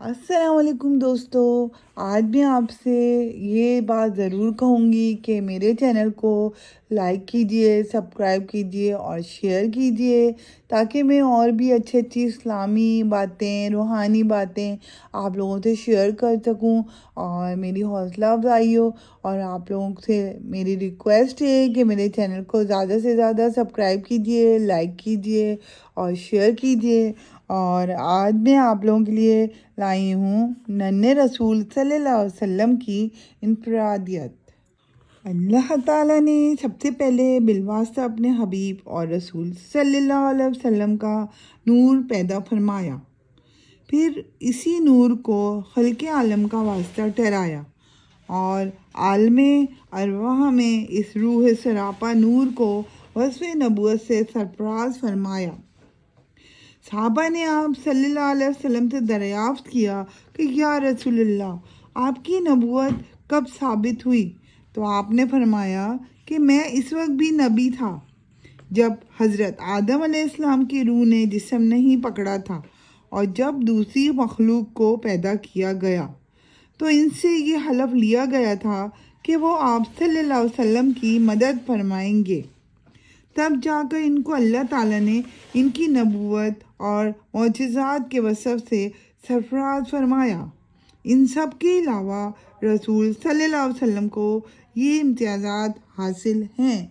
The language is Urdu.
السلام علیکم دوستو، آج میں آپ سے یہ بات ضرور کہوں گی کہ میرے چینل کو لائک کیجئے، سبسکرائب کیجئے اور شیئر کیجئے تاکہ میں اور بھی اچھی اسلامی باتیں، روحانی باتیں آپ لوگوں سے شیئر کر سکوں اور میری حوصلہ افزائی ہو۔ اور آپ لوگوں سے میری ریکویسٹ ہے کہ میرے چینل کو زیادہ سے زیادہ سبسکرائب کیجئے، لائک کیجئے اور شیئر کیجئے۔ اور آج میں آپ لوگوں کے لیے لائی ہوں ننھے رسول صلی اللہ علیہ وسلم کی انفرادیت۔ اللہ تعالیٰ نے سب سے پہلے بالواسطہ اپنے حبیب اور رسول صلی اللہ علیہ وسلم کا نور پیدا فرمایا، پھر اسی نور کو خلق عالم کا واسطہ ٹھہرایا اور عالم ارواح میں اس روح سراپا نور کو وصف نبوت سے سرفراز فرمایا۔ صحابہ نے آپ صلی اللہ علیہ وسلم سے دریافت کیا کہ یا رسول اللہ، آپ کی نبوت کب ثابت ہوئی؟ تو آپ نے فرمایا کہ میں اس وقت بھی نبی تھا جب حضرت آدم علیہ السلام کی روح نے جسم نہیں پکڑا تھا اور جب دوسری مخلوق کو پیدا کیا گیا تو ان سے یہ حلف لیا گیا تھا کہ وہ آپ صلی اللہ علیہ وسلم کی مدد فرمائیں گے۔ تب جا کر ان کو اللہ تعالیٰ نے ان کی نبوت اور معجزات کے وصف سے سرفراز فرمایا۔ ان سب کے علاوہ رسول صلی اللہ علیہ وسلم کو یہ امتیازات حاصل ہیں۔